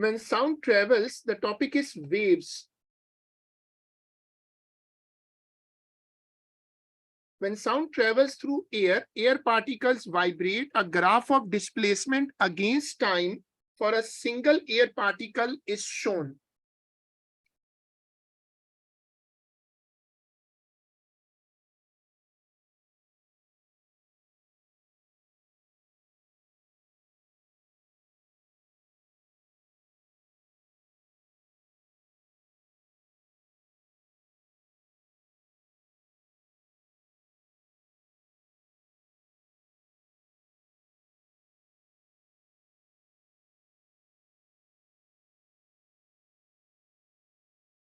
When sound travels, the topic is waves. When sound travels through air, air particles vibrate. A graph of displacement against time for a single air particle is shown.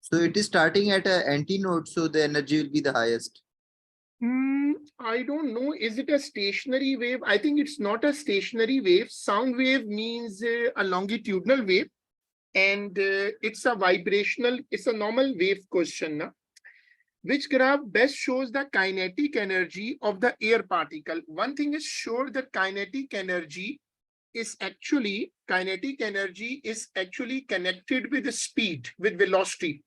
So it is starting at an antinode, so the energy will be the highest. I don't know. Is it a stationary wave? I think it's not a stationary wave. Sound wave means a longitudinal wave, and it's a vibrational, it's a normal wave question. Na? Which graph best shows the kinetic energy of the air particle? One thing is sure that kinetic energy is actually connected with the speed, with velocity.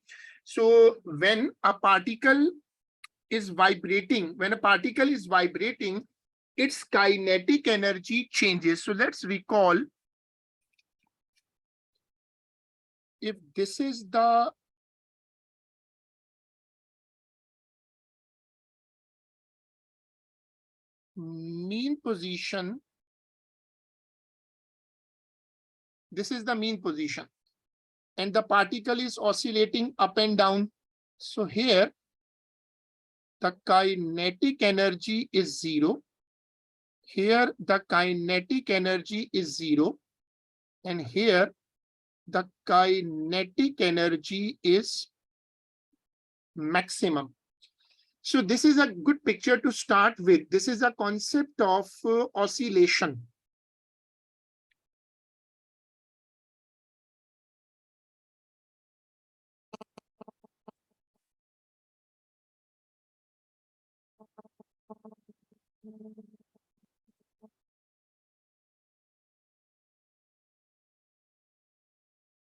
So when a particle is vibrating, its kinetic energy changes. So let's recall, if this is the mean position, this is the mean position, and the particle is oscillating up and down. So here, the kinetic energy is 0. Here, the kinetic energy is 0. And here, the kinetic energy is maximum. So this is a good picture to start with. This is a concept of oscillation.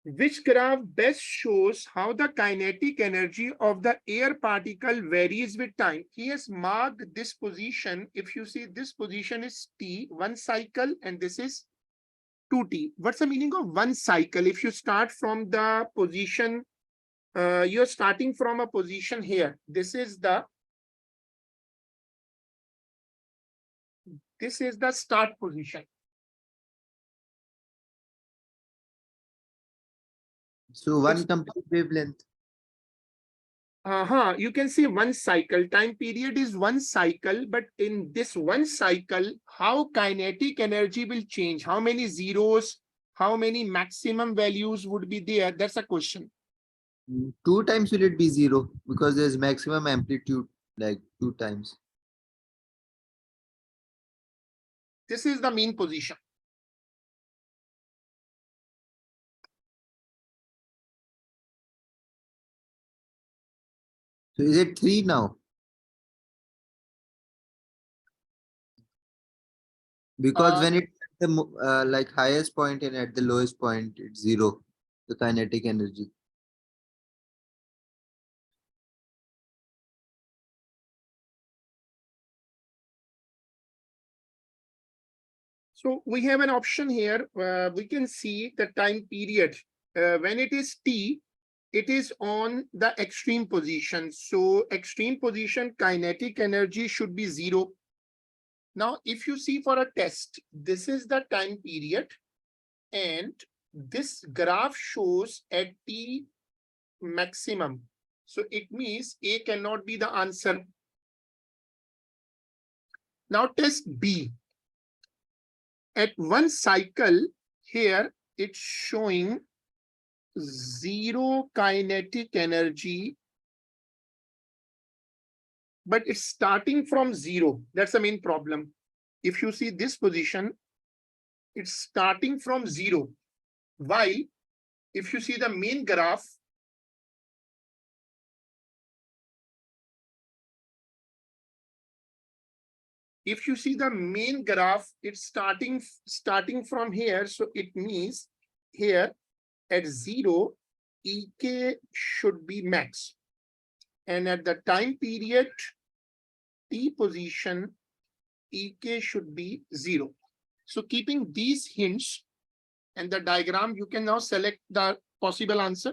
Which graph best shows how the kinetic energy of the air particle varies with time? He has marked this position. If you see, this position is T, 1 cycle, and this is 2T. What's the meaning of 1 cycle? If you start from the position, you're starting from a position here. This is the start position. So one complete wavelength. You can say 1 cycle. Time period is 1 cycle, but in this 1 cycle, how kinetic energy will change? How many zeros, how many maximum values would be there? That's a question. 2 times will it be 0, because there's maximum amplitude, like 2 times. This is the mean position. So is it 3 now? Because when it's at the like highest point and at the lowest point, it's 0, the kinetic energy. So we have an option here. We can see the time period. When it is T, it is on the extreme position. So extreme position, kinetic energy should be 0. Now, if you see for a test, this is the time period, and this graph shows at T maximum. So it means A cannot be the answer. Now test B. At 1 cycle, here it's showing 0 kinetic energy, but it's starting from 0. That's the main problem. If you see this position, it's starting from 0. While if you see the main graph, it's starting from here. So it means here at 0, Ek should be max. And at the time period T position, Ek should be 0. So keeping these hints and the diagram, you can now select the possible answer.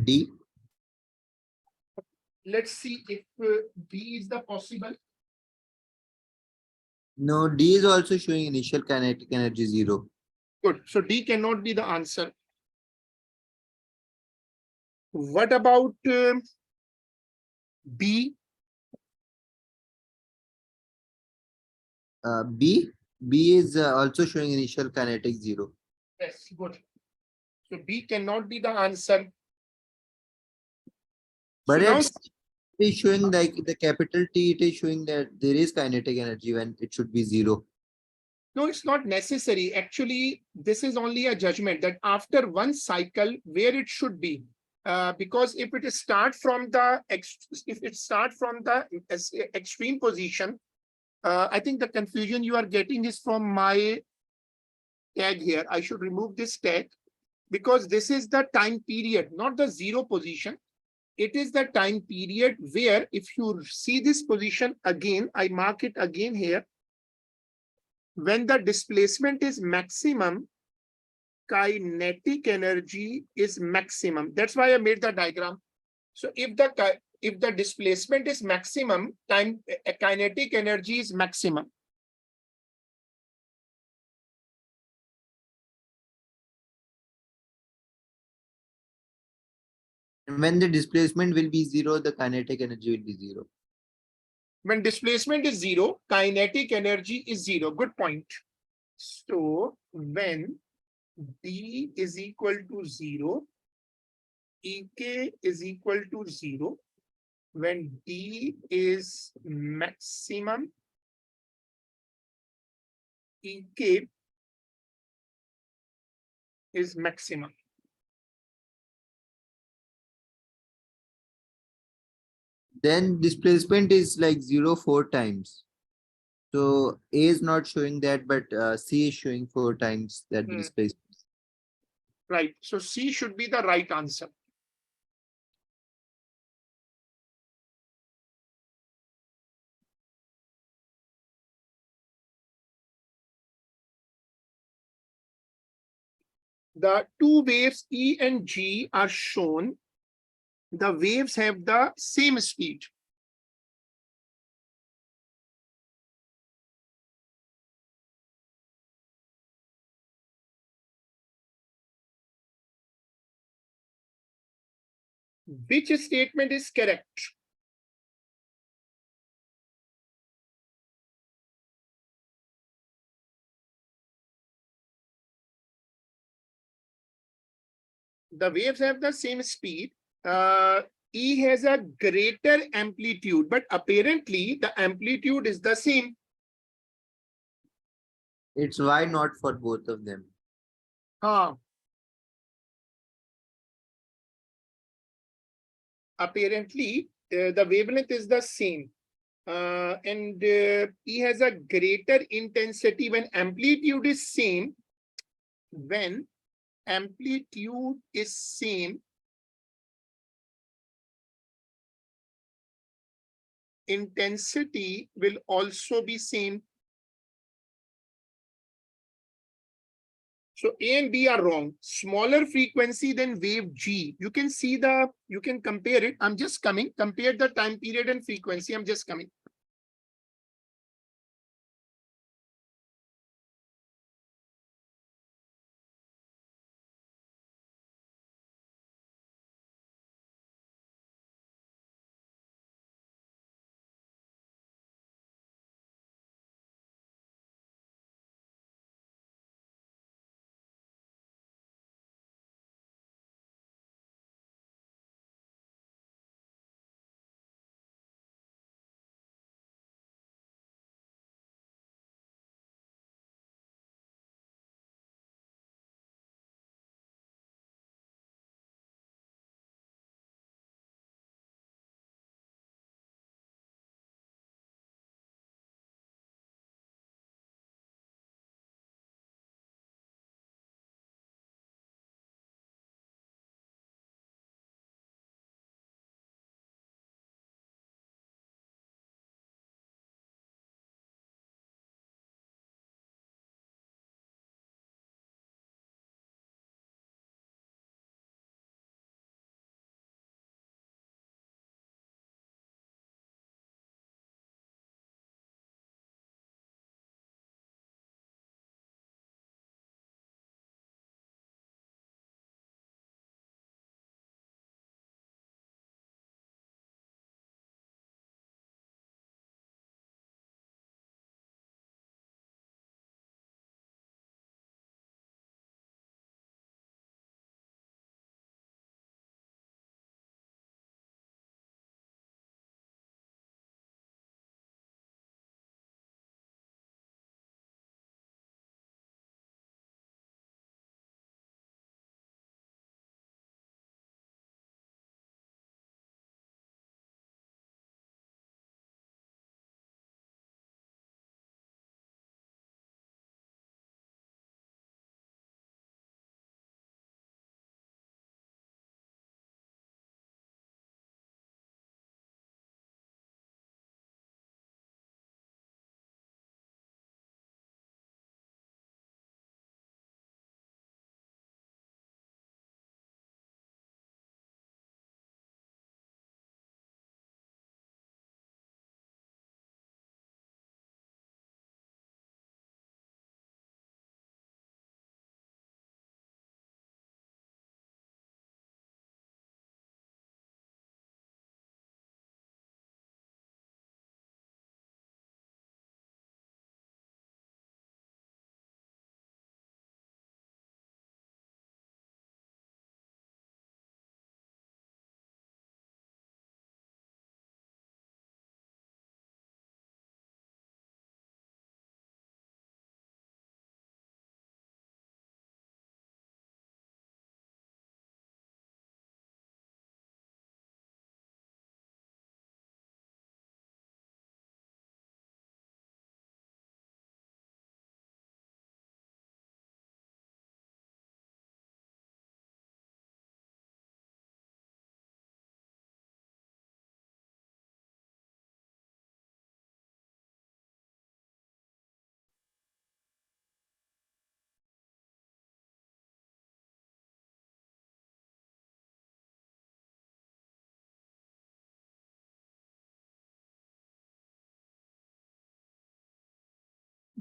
D. Let's see if B is the possible. No, D is also showing initial kinetic energy 0. Good. So D cannot be the answer. What about B? B. B is also showing initial kinetic 0. Yes, good. So B cannot be the answer. But So now, it is showing like the capital T, it is showing that there is kinetic energy when it should be 0. no, it's not necessary. Actually, this is only a judgment that after one cycle where it should be. Because if it start from the extreme position, I think the confusion you are getting is from my tag here. I should remove this tag because this is the time period, not the 0 position. It is the time period where if you see this position again, I mark it again here. When the displacement is maximum, kinetic energy is maximum. That's why I made the diagram. So if the displacement is maximum, kinetic energy is maximum. And when the displacement will be 0, the kinetic energy will be 0. When displacement is 0, kinetic energy is 0. Good point. So when D is equal to 0, Ek is equal to 0. When D is maximum, Ek is maximum. Then displacement is like 0 4 times. So A is not showing that, but C is showing 4 times that displacement. Right. So C should be the right answer. The two waves E and G are shown. The waves have the same speed. Which statement is correct? The waves have the same speed. E has a greater amplitude, but apparently the amplitude is the same. It's why not for both of them. Apparently, the wavelength is the same. And E has a greater intensity when amplitude is same. When amplitude is same, intensity will also be same. So A and B are wrong. Smaller frequency than wave G. You can see you can compare it. I'm just coming. Compare the time period and frequency. I'm just coming.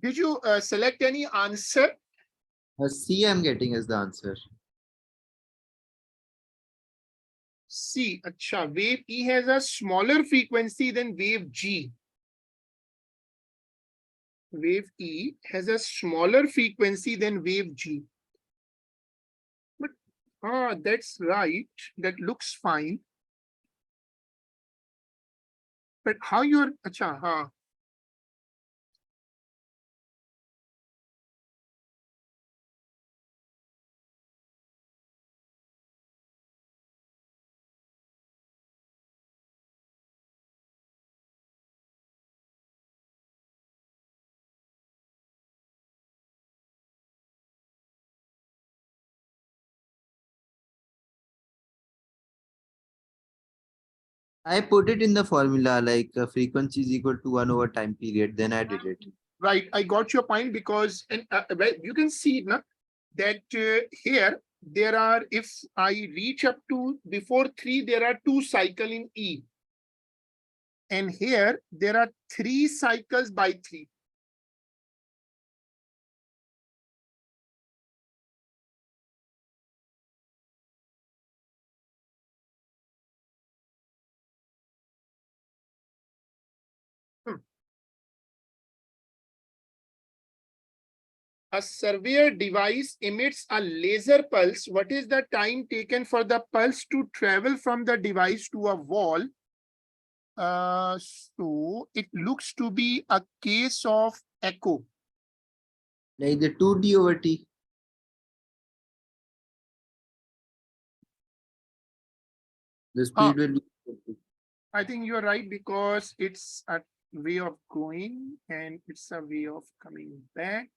Did you select any answer? C I'm getting as the answer. C. Acha, wave E has a smaller frequency than wave G. Wave E has a smaller frequency than wave G. But that's right. That looks fine. But how you're acha, I put it in the formula like frequency is equal to 1 over time period. Then I did it. right. I got your point because and well, you can see na, that here there are, if I reach up to before 3, there are 2 cycle in E. And here there are 3 cycles by 3. Hmm. A surveyor device emits a laser pulse. What is the time taken for the pulse to travel from the device to a wall? So it looks to be a case of echo. Like the 2D over T. The speed will be. I think you're right because it's a way of going and it's a way of coming back.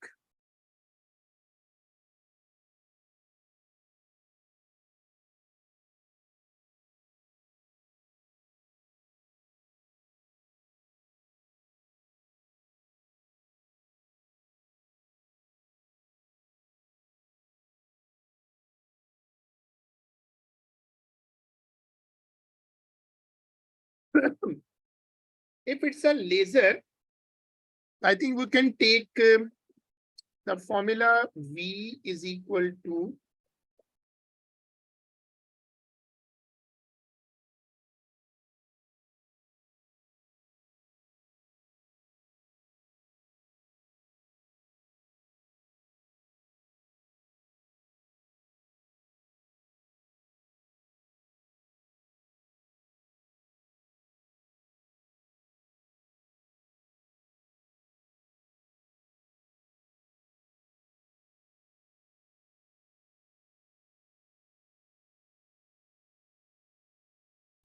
If it's a laser, I think we can take the formula V is equal to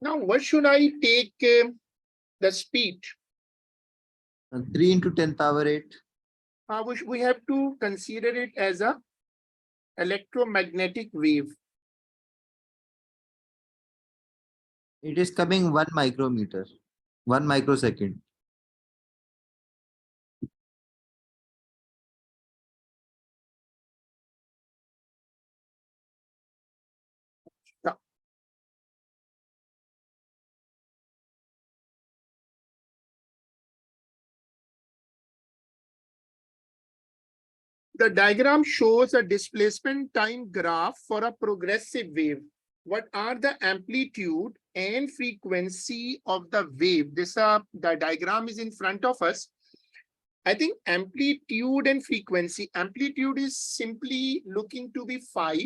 now what should I take the speed? 3 into 10 power 8. We have to consider it as a electromagnetic wave. It is coming 1 micrometer, 1 microsecond. Yeah. The diagram shows a displacement time graph for a progressive wave. What are the amplitude and frequency of the wave? The diagram is in front of us. I think amplitude and frequency. Amplitude is simply looking to be 5.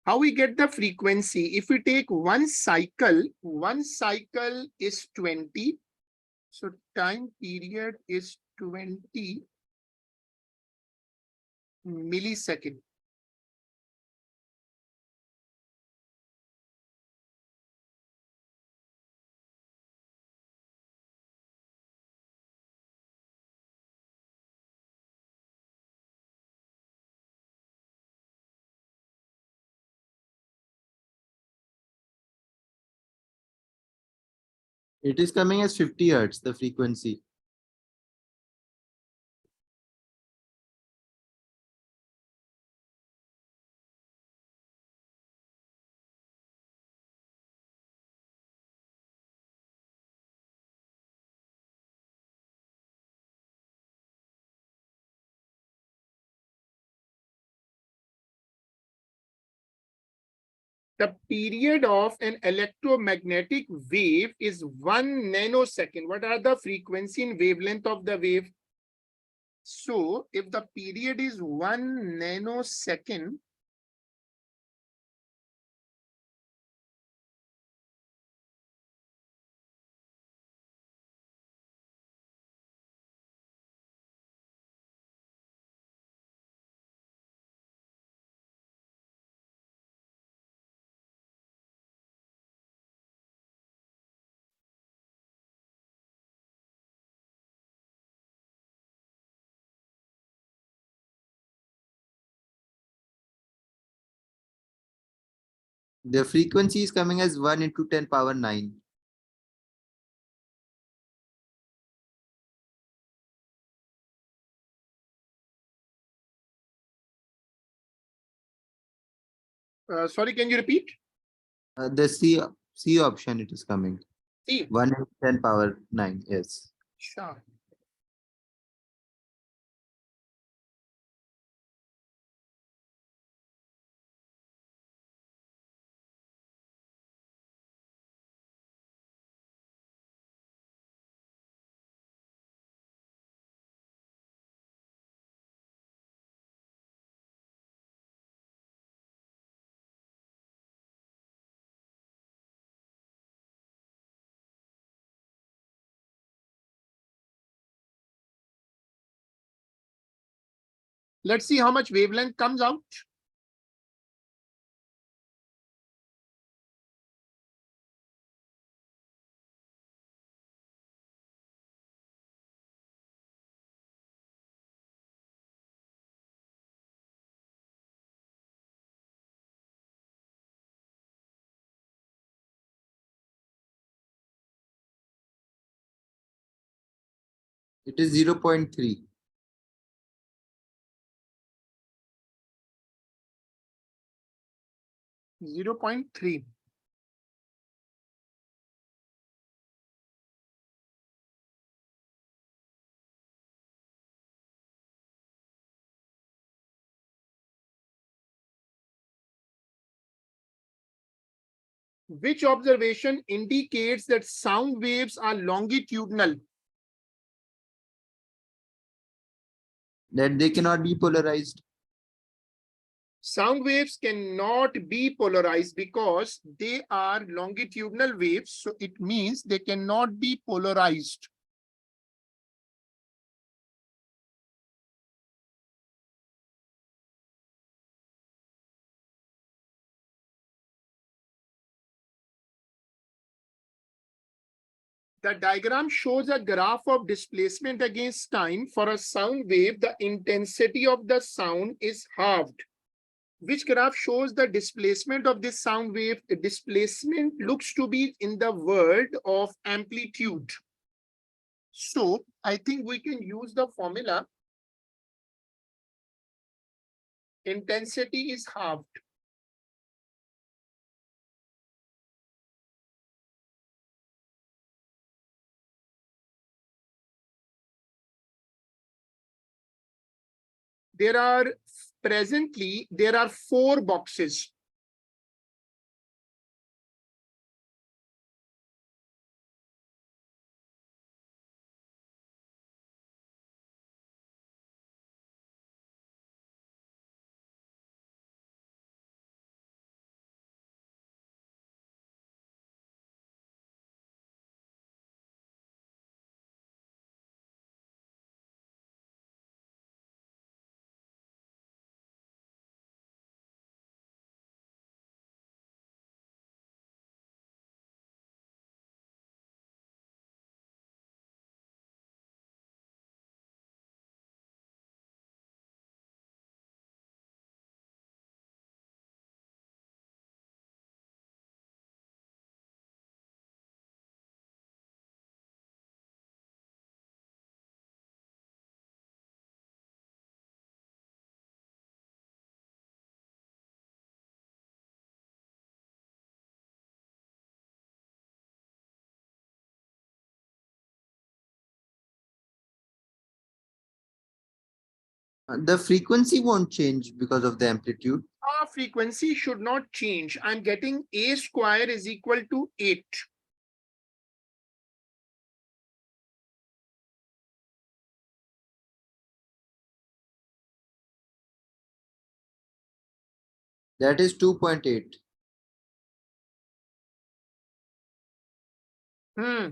How we get the frequency? If we take one cycle is 20. So time period is 20 millisecond. It is coming as 50 hertz, the frequency. The period of an electromagnetic wave is 1 nanosecond. What are the frequency and wavelength of the wave? So if the period is 1 nanosecond, The frequency is coming as 1 into 10 power 9. sorry, can you repeat? The C option it is coming. See, 1 into 10 power 9. Yes. sure. Let's see how much wavelength comes out. It is 0.3. 0.3. Which observation indicates that sound waves are longitudinal? That they cannot be polarized. Sound waves cannot be polarized because they are longitudinal waves. So it means they cannot be polarized. The diagram shows a graph of displacement against time. For a sound wave, the intensity of the sound is halved. Which graph shows the displacement of this sound wave? The displacement looks to be in the word of amplitude. So I think we can use the formula. Intensity is halved. There are presently, there are 4 boxes. The frequency won't change because of the amplitude. Now frequency should not change. I'm getting A square is equal to 8. That is 2.8. Hmm.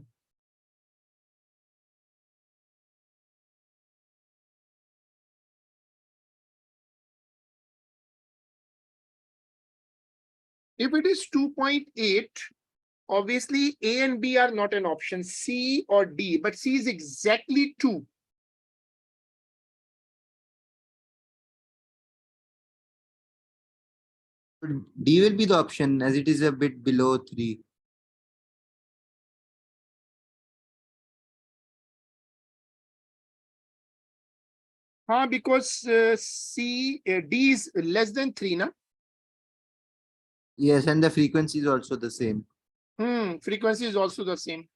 If it is 2.8, obviously A and B are not an option, C or D, but C is exactly 2. D will be the option as it is a bit below 3. Because D is less than 3, na? Yes, and the frequency is also the same. Frequency is also the same.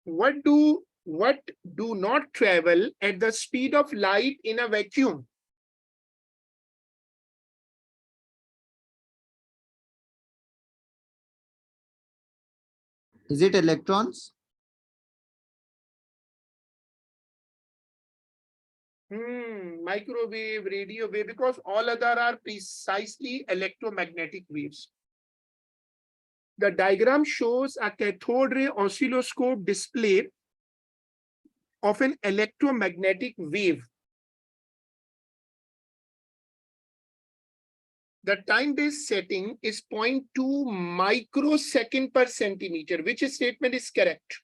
What do not travel at the speed of light in a vacuum? Is it electrons? Microwave, radio wave, because all other are precisely electromagnetic waves. The diagram shows a cathode ray oscilloscope display of an electromagnetic wave. The time-based setting is 0.2 microsecond per centimeter. Which statement is correct?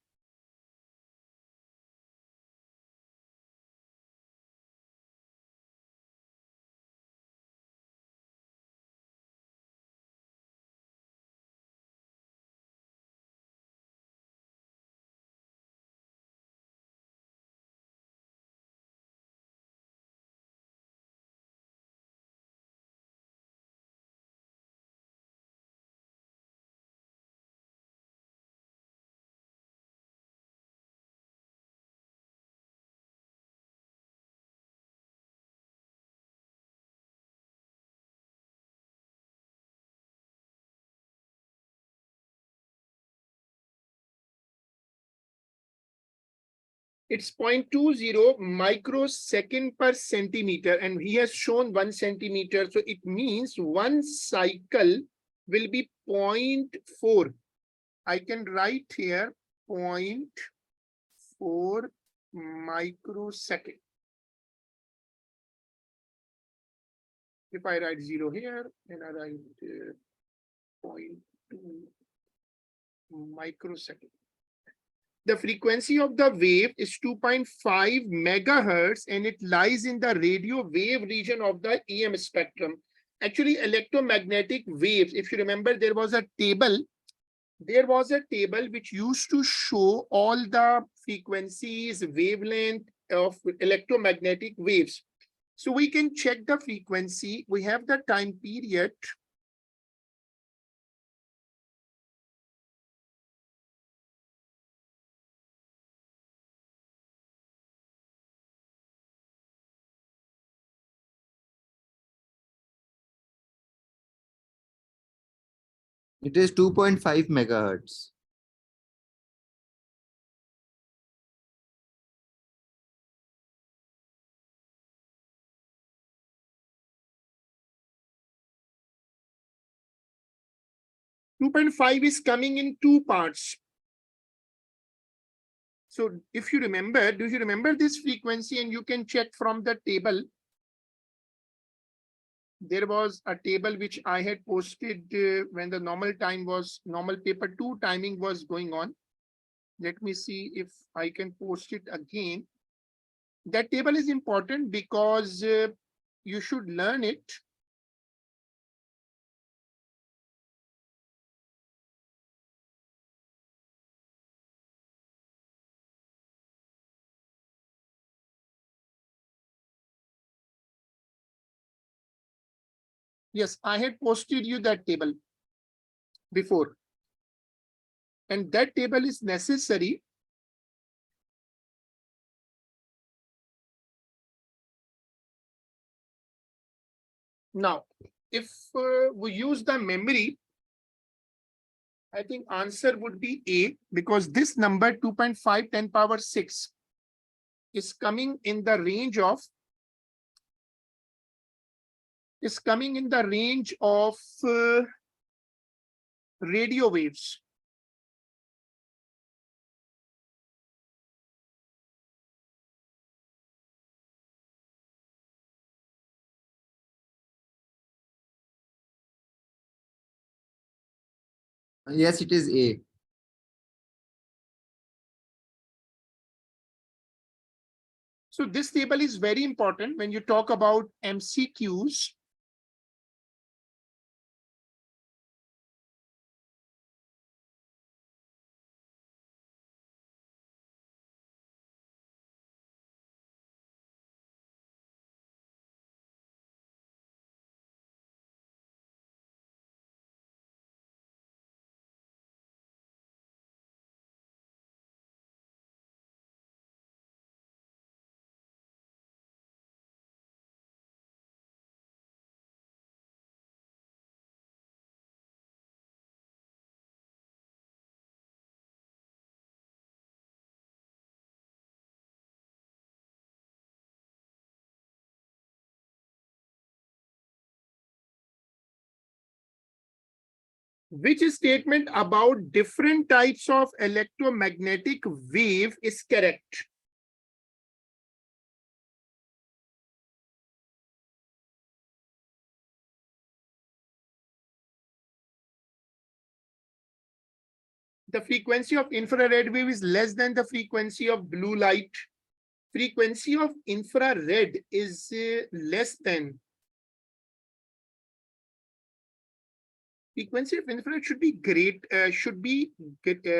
It's 0.20 microsecond per centimeter, and he has shown 1 centimeter. So it means one cycle will be 0.4. I can write here 0.4 microsecond. If I write 0 here and I write 0.2 microsecond. The frequency of the wave is 2.5 megahertz and it lies in the radio wave region of the EM spectrum. Actually, electromagnetic waves, if you remember, there was a table which used to show all the frequencies, wavelength of electromagnetic waves. So we can check the frequency. We have the time period. It is 2.5 megahertz. Two point five is coming in two parts. So if you remember, do you remember this frequency? And you can check from the table. There was a table which I had posted when the normal paper 2 timing was going on. Let me see if I can post it again. That table is important because you should learn it. Yes, I had posted you that table before. And that table is necessary now. If we use the memory, I think answer would be A, because this number 2.5 10 power 6 is coming in the range of radio waves. Yes, it is A. So this table is very important when you talk about MCQs. Which statement about different types of electromagnetic wave is correct? The frequency of infrared wave is less than the frequency of blue light. Frequency of infrared is less than. Frequency of infrared should be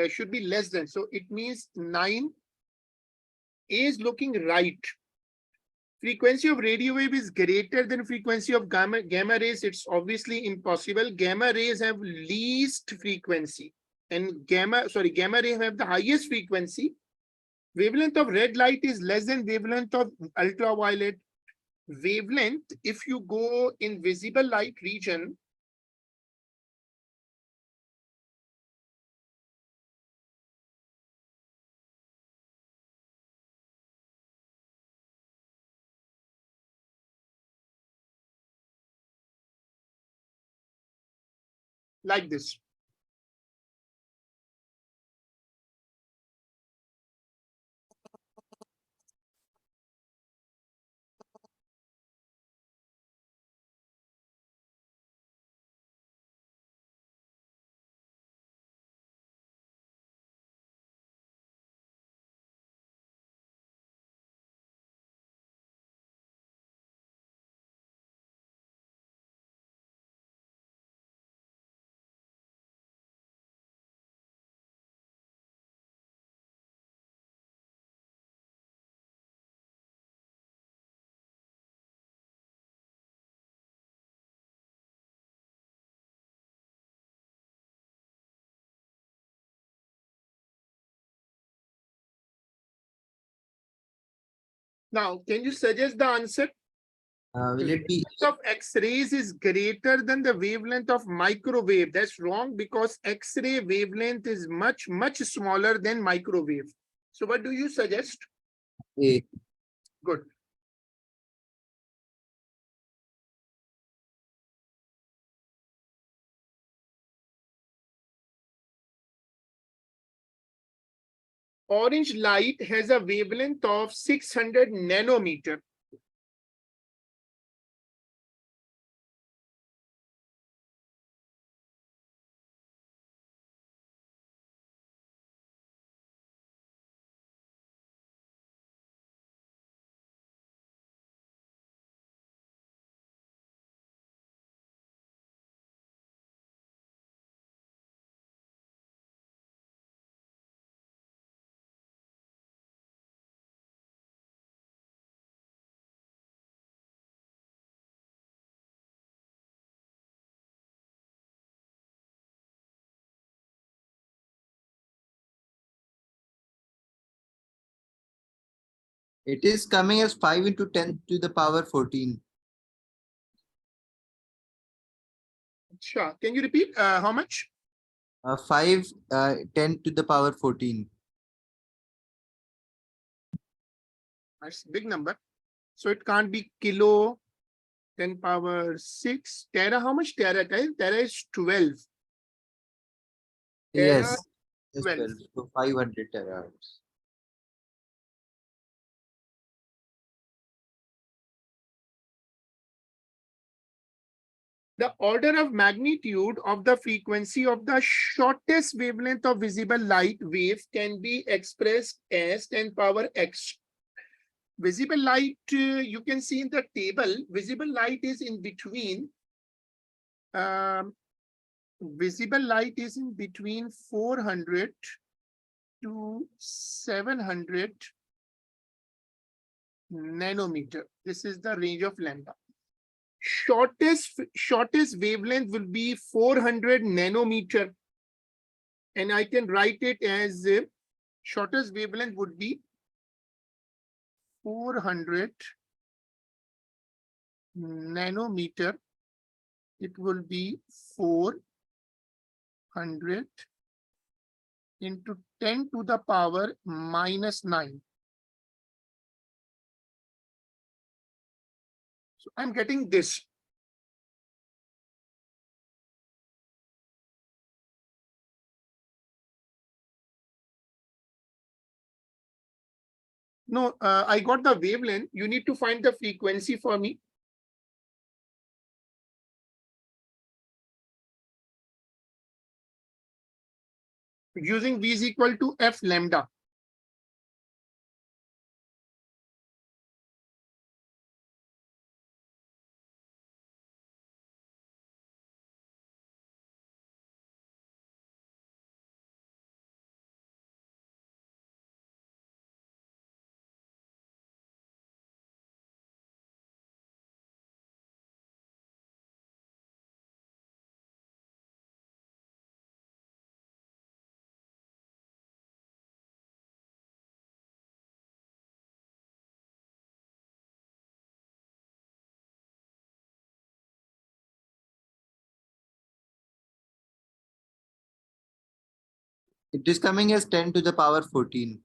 should be less than. So it means 9. A is looking right. Frequency of radio wave is greater than frequency of gamma rays. It's obviously impossible. Gamma rays have least frequency, and gamma ray have the highest frequency. Wavelength of red light is less than wavelength of ultraviolet. Wavelength, if you go in visible light region, like this. Now, can you suggest the answer? Will it be Wavelength of X-rays is greater than the wavelength of microwave. That's wrong, because X-ray wavelength is much, much smaller than microwave. So what do you suggest? A? Good. Orange light has a wavelength of 600 nanometer. It is coming as 5 into 10 to the power 14. Sure. Can you repeat how much? 5 10 to the power 14. That's a big number. So it can't be kilo 10 power 6. Tera, how much tera? Tera is 12. Tera Yes, yes, 12. 12. So 500 terahertz. The order of magnitude of the frequency of the shortest wavelength of visible light wave can be expressed as 10 power x. Visible light, you can see in the table, visible light is in between. Visible light is in between 400 to 700 nanometer. This is the range of lambda. Shortest wavelength will be 400 nanometer, and I can write it as shortest wavelength would be 400 nanometer. It will be 400 into 10 to the power minus 9. So I'm getting this. No, I got the wavelength. You need to find the frequency for me. Using V is equal to F lambda. It is coming as 10 to the power 14.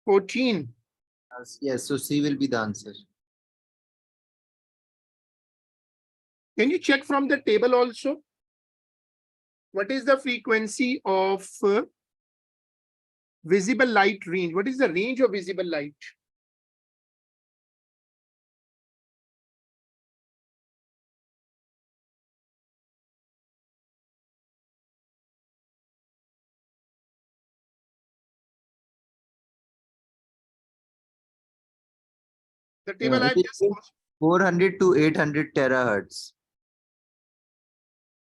14. Yes, so C will be the answer. Can you check from the table also? What is the frequency of visible light range? What is the range of visible light? The table It I've just is 400 to 800 terahertz.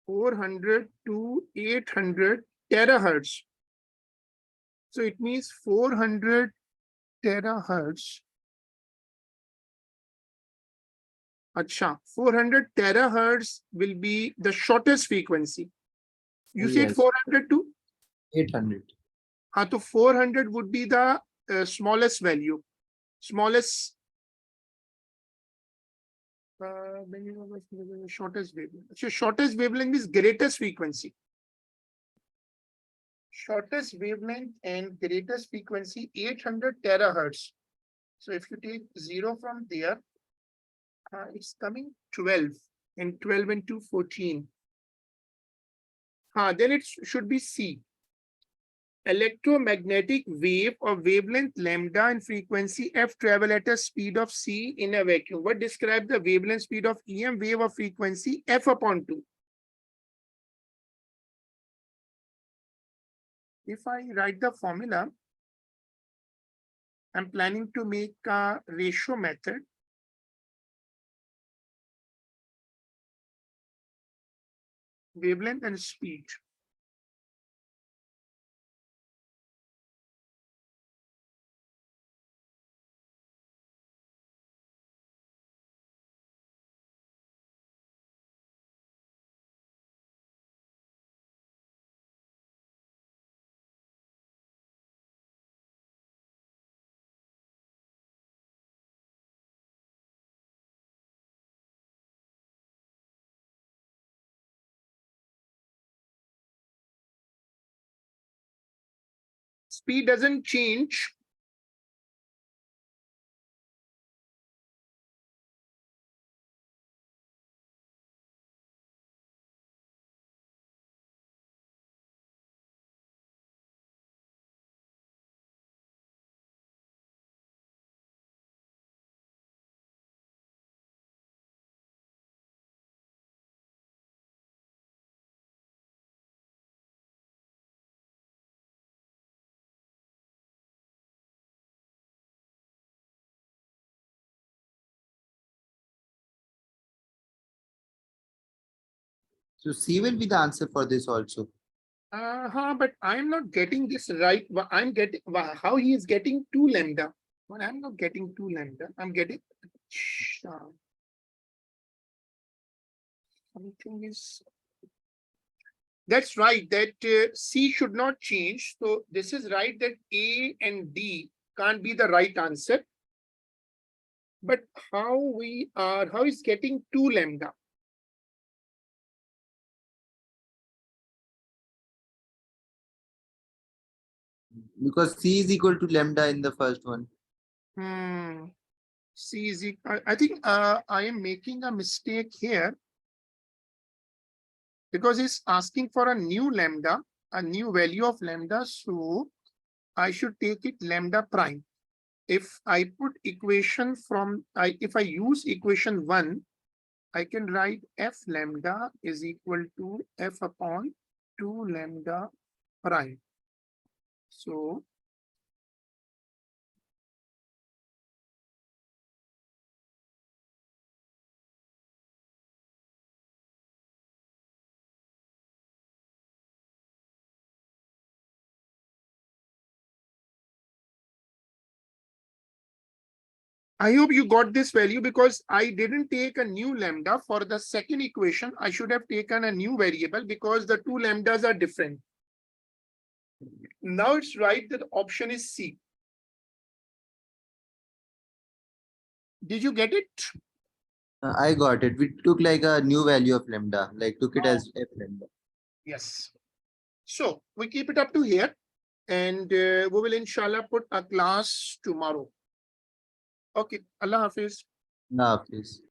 400 to 800 terahertz. So it means 400 terahertz. Acha, 400 terahertz will be the shortest frequency. You said Yes, 400 to? 800. So 400 would be the smallest value. Smallest shortest wavelength. So shortest wavelength is greatest frequency. Shortest wavelength and greatest frequency 800 terahertz. So if you take 0 from there, it's coming 12, and 12 into 14. Then it should be C. Electromagnetic wave of wavelength lambda and frequency f travel at a speed of c in a vacuum. What describes the wavelength speed of EM wave of frequency f upon 2? If I write the formula, I'm planning to make a ratio method. Wavelength and speed. Speed doesn't change. So C will be the answer for this also. But I'm not getting this right. I'm getting how he is getting 2 lambda. But I'm not getting 2 lambda. I'm getting something is. That's right. That C should not change. So this is right that A and D can't be the right answer. But how is getting 2 lambda? Because C is equal to lambda in the first one. C is equal. I think I am making a mistake here because it's asking for a new lambda, a new value of lambda. So I should take it lambda prime. If I put equation from if I use equation 1, I can write f lambda is equal to f upon 2 lambda prime. So I hope you got this value because I didn't take a new lambda for the second equation. I should have taken a new variable because the 2 lambdas are different. Now it's right that the option is C. Did you get it? I got it. We took like a new value of lambda, like took it Oh. as f lambda. Yes. So we keep it up to here and we will inshallah put a class tomorrow. Okay. Allah Hafiz. Now, please.